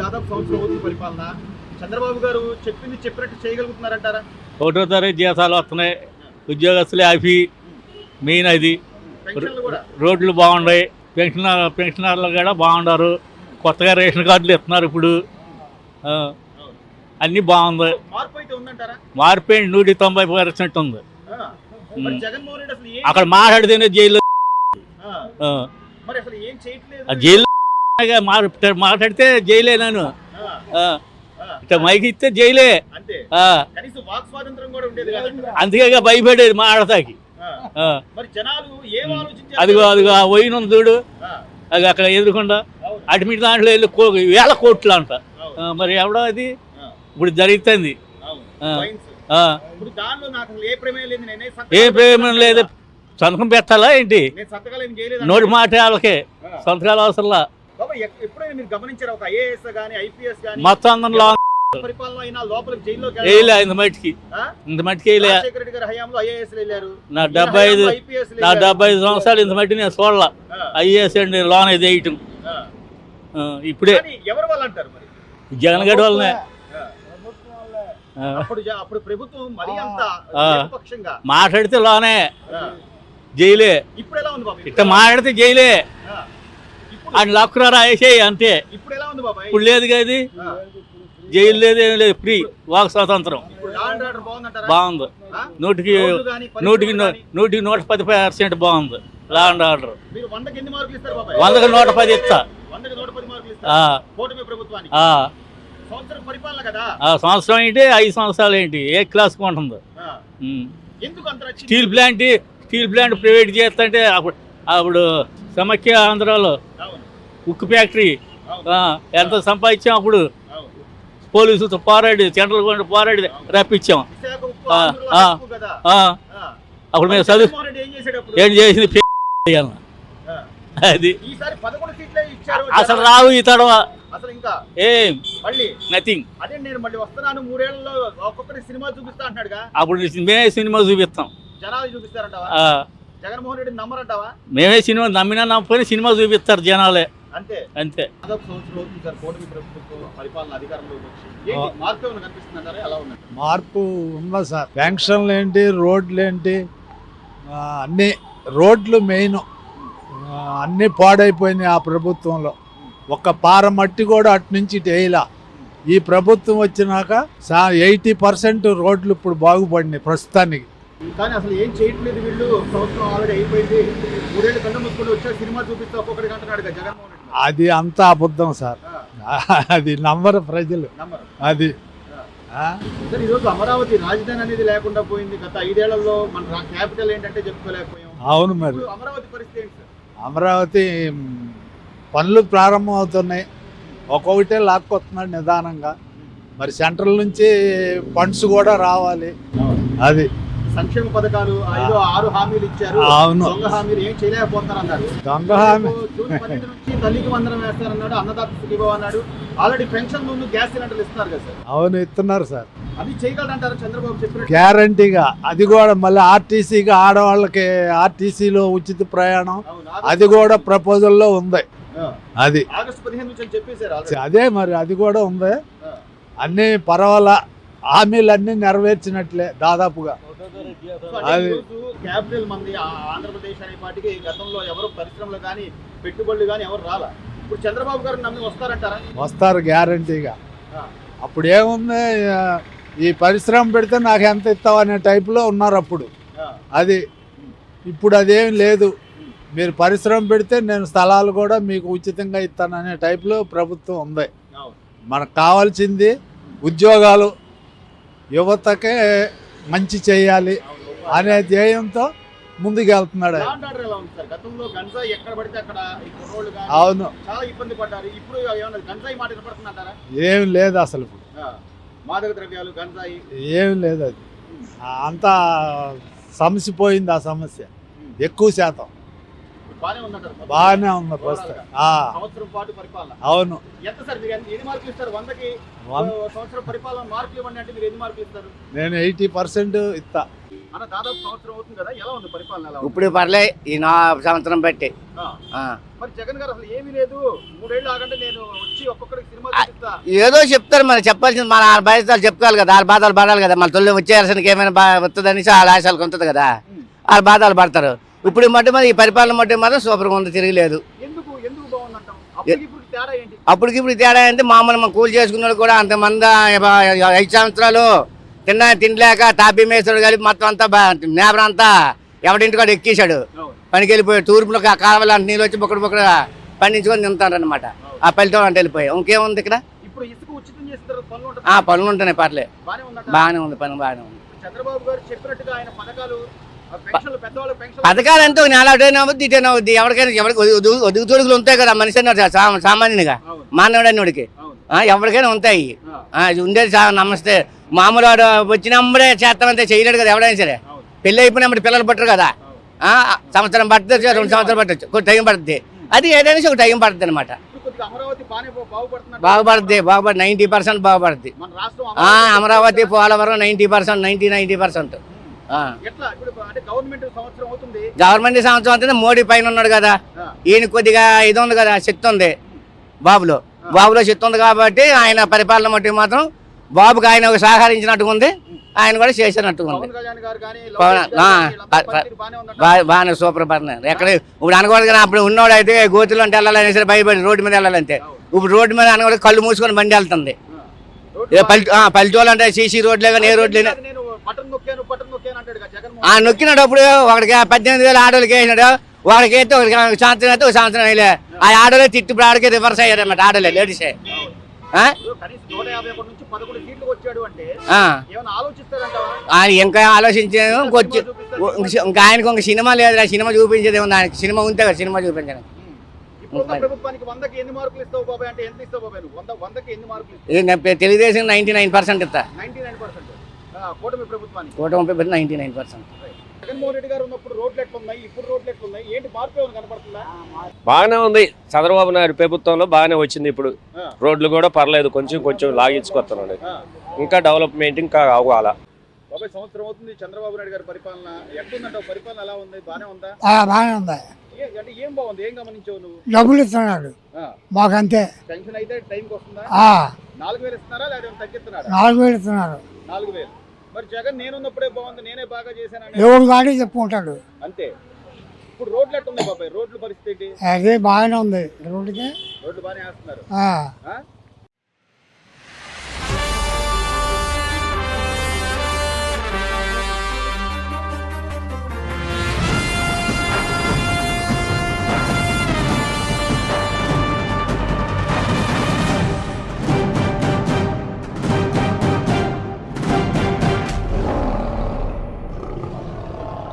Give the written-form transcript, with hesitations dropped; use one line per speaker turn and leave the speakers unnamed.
దాదాపు సంవత్సరం అవుతుంది పరిపాలన. చంద్రబాబు గారు చెప్పింది చెప్పినట్టు చేయగలుగుతున్నారంటారా?
1వ తారీఖు జీతాలు వస్తున్నాయి, ఉద్యోగస్తులు హ్యాపీ, మెయిన్ అది. రోడ్లు బాగున్నాయి, పెన్షనర్లు కూడా బాగున్నారు, కొత్తగా రేషన్ కార్డులు ఇస్తున్నారు ఇప్పుడు, అన్నీ బాగుంది. మార్పు 190% ఉంది. అక్కడ మాట్లాడితేనే జైల్లో జైల్లో మాట్లాడితే జైలే, నేను ఇట్లా మైకి ఇస్తే జైలే. అందుకే భయపడేది మాట్లాడతాకి. అదిగో అదిగో పోయిన చూడు, అది అక్కడ ఎదురుకుండా అడ్మిట్ దాంట్లో వెళ్ళి 1000 కోట్లు అంట. మరి ఎవడో అది ఇప్పుడు జరుగుతుంది. ఏ ప్రేమం లేదు, సంతకం పెట్టాలా ఏంటి? నోటి మాట వాళ్ళకే సంతకాలు అవసరంలా. మొత్తం అందరిలో ఇంత మట్టికి నా 75 సంవత్సరాలు ఇంత మట్టి నేను చూడాల. ఐఏఎస్ అండి లోన్ ఇది వేయటం ఇప్పుడే జగన్ గడి వల్లనే. మాట్లాడితే లోనే జైలే, ఇట్లా మాట్లాడితే జైలే. ఆయన లక్కురారా వేసేయి అంతే. ఇప్పుడు లేదు కదా, జైలు లేదు, ఏం లేదు, ఫ్రీ వాక్ స్వాతంత్రం. బాగుంది, 100% బాగుంది. లా అండ్ ఆర్డర్ 100కి 110 ఇస్తా. సంవత్సరం ఏంటి, 5 సంవత్సరాలు ఏంటి, ఏ క్లాస్కి ఉంటుంది. స్టీల్ ప్లాంట్ ప్రైవేట్ చేస్తుంటే అప్పుడు సమైక్య ఆంధ్రాలో ఉక్కు ఫ్యాక్టరీ ఎంత సంపాదించాం. అప్పుడు పోలీసులతో పోరాడి, సెంట్రల్ గవర్నమెంట్ పోరాడి రప్పించాం. అప్పుడు మేము చదువు ఏం చేసింది అది అసలు రావు ఈ తడవ ఏం నథింగ్. అప్పుడు మేమే సినిమా చూపిస్తాం. మేమే సినిమా నమ్మినా నమ్మకపోయినా సినిమా చూపిస్తారు జనాలే, అంతే.
మార్పు ఉందా సార్? పెన్షన్లు ఏంటి, రోడ్లు ఏంటి, అన్ని రోడ్లు మెయిన్ అన్నీ పాడైపోయినాయి ఆ ప్రభుత్వంలో. ఒక్క పార మట్టి కూడా అటు నుంచి ఇటు వేయలా. ఈ ప్రభుత్వం వచ్చినాక 80% రోడ్లు ఇప్పుడు బాగుపడినాయి ప్రస్తుతానికి.
కానీ అసలు ఏం చేయట్లేదు వీళ్ళు. సంవత్సరం ఆల్రెడీ అయిపోయింది, 3 ఏళ్ళు కన్నా ముసుకొని వచ్చా సినిమా చూపిస్తే ఒక్కొక్కడికి అంటున్నాడు జగన్మోహన్ రెడ్డి.
అది అంతా అబద్ధం సార్, అది నమ్మరు ప్రజలు. అది
ఈరోజు అమరావతి రాజధాని అనేది లేకుండా పోయింది. గత 5 ఏళ్లలో మన క్యాపిటల్ ఏంటంటే చెప్పుకోలేకపోయాం.
అవును, మరి
అమరావతి పరిస్థితి ఏంటి సార్?
అమరావతి పనులు ప్రారంభం అవుతున్నాయి, ఒక్కొక్కటే లాక్కొస్తున్నాడు నిదానంగా. మరి సెంట్రల్ నుంచి ఫండ్స్ కూడా రావాలి. అది
సంక్షేమ పథకాలు 6 హామీలు ఇచ్చారు.
అవును,
దొంగ హామీలు ఏం చేయలేకపోతారు అన్నారు.
దొంగ హామీ
జూన్ 12 నుంచి తల్లికి వందనం వేస్తారన్నాడు, అన్నదాత సుఖీభవ అన్నాడు. ఆల్రెడీ పెన్షన్ ముందు గ్యాస్ సిలిండర్లు ఇస్తున్నారు కదా సార్?
అవును, ఇస్తున్నారు సార్.
అది చేయగలరంటారు చంద్రబాబు చెప్పినట్టు?
గ్యారంటీగా. అది కూడా మళ్ళీ ఆర్టీసీగా ఆడవాళ్ళకి ఆర్టీసీలో ఉచిత ప్రయాణం, అది కూడా ప్రపోజల్లో ఉంది. అది
ఆగస్టు 15 నుంచి చెప్పేశారు.
అదే మరి అది కూడా ఉంది. అన్నీ పర్వాలా, హామీలన్నీ నెరవేర్చినట్లే దాదాపుగా.
క్యాపిటల్ మంది ఆంధ్రప్రదేశ్ అనే పార్టీకి గతంలో ఎవరు పరిశ్రమలు కానీ పెట్టుబడులు కానీ ఎవరు రాలా. ఇప్పుడు చంద్రబాబు గారు నమ్మి వస్తారంటారా?
వస్తారు గ్యారంటీగా. అప్పుడు ఏముంది, ఈ పరిశ్రమ పెడితే నాకు ఎంత ఇస్తావు అనే టైప్లో ఉన్నారు అప్పుడు. అది ఇప్పుడు అదేం లేదు, మీరు పరిశ్రమ పెడితే నేను స్థలాలు కూడా మీకు ఉచితంగా ఇస్తాననే టైప్లో ప్రభుత్వం ఉంది. మనకు కావాల్సింది ఉద్యోగాలు, యువతకే మంచి చేయాలి అనే ధ్యేయంతో ముందుకు వెళ్తున్నాడు. అవును, ఏం లేదు అసలు, ఏం లేదు. అది అంతా సమసిపోయింది ఆ సమస్య. ఎక్కువ శాతం బాగానే ఉంది ప్రస్తుతం. అవును, నేను 80% ఇస్తా.
అన్న దాదాపు సంవత్సరం అవుతుంది కదా, ఎలా ఉంది పరిపాలన? ఎలా ఉంది?
ఇప్పుడు పర్లే ఈ సంవత్సరం బట్టి.
మరి జగన్ గారు అసలు ఏమీ లేదు, 3 ఏళ్ళు ఆగంటే నేను వచ్చి ఒక్కొక్కరికి సినిమా చూపిస్తా.
ఏదో చెప్తారు, మరి చెప్పాల్సింది మన బాధ్యతలు చెప్పుకోవాలి కదా, వాళ్ళ బాధలు పడాలి కదా. మన తొలి వచ్చేసరికి ఏమైనా వస్తుందని వాళ్ళ ఆశలకు ఉంటుంది కదా, వాళ్ళ బాధలు పడతారు. ఇప్పుడు మట్టి మరి ఈ పరిపాలన మట్టి మాత్రం సూపర్గా ఉంది, తిరగలేదు.
ఎందుకు ఎందుకు బాగుందంటాం? అప్పటికి తేడా ఏంటి?
అప్పటికిప్పుడు తేడా అంటే మామూలు మనం కూలి చేసుకున్నాడు కూడా అంతమంది 5 సంవత్సరాలు తినలేక తాపీ మేస్తాడు కలిపి మొత్తం అంతా నేబర్ అంతా ఎవడింటి కూడా ఎక్కేశాడు. పనికి వెళ్ళిపోయాడు. తూర్పులో కావాలి అంటే నీళ్ళు వచ్చి బొక్కడ పండించుకొని తింటారు అనమాట. ఆ ఫలితం అంటే వెళ్ళిపోయాయి. ఇంకేముంది ఇక్కడ?
ఇప్పుడు ఇసుక ఉచితం చేసిన తర్వాత పనులు
పనులు ఉంటున్నాయి, పర్లే బాగానే ఉంది, పని బాగానే ఉంది.
చంద్రబాబు గారు చెప్పినట్టుగా ఆయన పథకాలు
పథకాలు ఎంతో నెలటైనా అవుద్ది, ఇటైనా అవుద్ది. ఎవరికి ఒదుగుతొడుగులు ఉంటాయి కదా మనిషి సామాన్యునిగా, మానవుడన్నోడికి ఎవరికైనా ఉంటాయి. ఉండేది నమస్తే. మామూలు వాడు వచ్చినప్పుడే చేస్తామంటే చేయలేడు కదా ఎవడైనా సరే. పెళ్ళి అయిపోయినప్పుడు పిల్లలు పట్టరు కదా, సంవత్సరం పడుతుంది, 2 సంవత్సరాలు పట్టచ్చు, కొంచెం టైం పడుతుంది. అది ఏదైనా ఒక టైం పడుతుంది అనమాట. బాగుపడుతుంది 90% బాగుపడుతుంది. అమరావతి పోలవరం 90%. గవర్నమెంట్ సంవత్సరం అవుతుంది. మోడీ పైన ఉన్నాడు కదా, ఈయన కొద్దిగా ఇది ఉంది కదా, శక్తి ఉంది బాబులో శక్తి ఉంది కాబట్టి ఆయన పరిపాలన మట్టి మాత్రం బాబుకి ఆయన ఒక సహకరించినట్టుగా ఉంది, ఆయన కూడా చేసినట్టుగా ఉంది. బాగానే సూపర్ పర్లేదు. ఎక్కడ ఇప్పుడు అనకూడదు కానీ అప్పుడు ఉన్నోడు అయితే గోతులు అంటే వెళ్ళాలని సరే భయపడి రోడ్డు మీద వెళ్ళాలంటే, ఇప్పుడు రోడ్డు మీద అనకూడదు కళ్ళు మూసుకొని బండి వెళ్తుంది. పల్లెటూళ్ళు అంటే సీసీ రోడ్లే కానీ ఏ రోడ్లు నొక్కినాడు. అప్పుడు ఒకడికి 18,000 ఆటోలకి వేసినాడు, వాడికి అయితే ఒక సంవత్సరం అయితే ఒక సంవత్సరం వేయలే. ఆ ఆటోలే తిట్టి ఇప్పుడు ఆడికి రివర్స్ అయ్యారన్నమాట, ఆటోలే లేడీసే. ఇంకా ఆలోచించేది ఇంకా ఆయనకు ఒక సినిమా లేదు, సినిమా చూపించేది ఉంది. ఆయనకి సినిమా ఉంటే కదా సినిమా చూపించడానికి. తెలుగుదేశం 99% ఇస్తా, కూటమి 99%.
బాగానే ఉంది. చంద్రబాబు నాయుడు ప్రభుత్వంలో బాగానే వచ్చింది. ఇప్పుడు రోడ్లు కూడా పర్లేదు, కొంచెం లాగించుకొస్తున్నాడు. ఇంకా డెవలప్మెంట్ ఇంకా అవ్వాలా.
సంవత్సరం అవుతుంది చంద్రబాబు నాయుడు గారి పరిపాలన. ఎట్లుందంటావు? పరిపాలన ఎలా ఉంది? బాగానే ఉందా?
బాగానే ఉంది.
అంటే ఏం బాగుంది? ఏం గమనించావు నువ్వు?
డబ్బులు ఇస్తున్నాడు మాకంతే.
పెన్షన్ అయితే టైంకి వస్తుందా? 4,000 ఇస్తున్నారా లేదా తగ్గిస్తున్నారా?
4,000 ఇస్తున్నారు.
4,000. మరి జగన్ నేనున్నప్పుడే బాగుంది, నేనే బాగా చేశాను
ఎవరు కానీ చెప్పుకుంటాడు
అంతే. ఇప్పుడు రోడ్లు ఎట్లున్నాయి బాబాయ్? రోడ్ల పరిస్థితి
అదే బాగానే ఉంది. రోడ్డుకి
రోడ్లు బాగానే వేస్తున్నారు.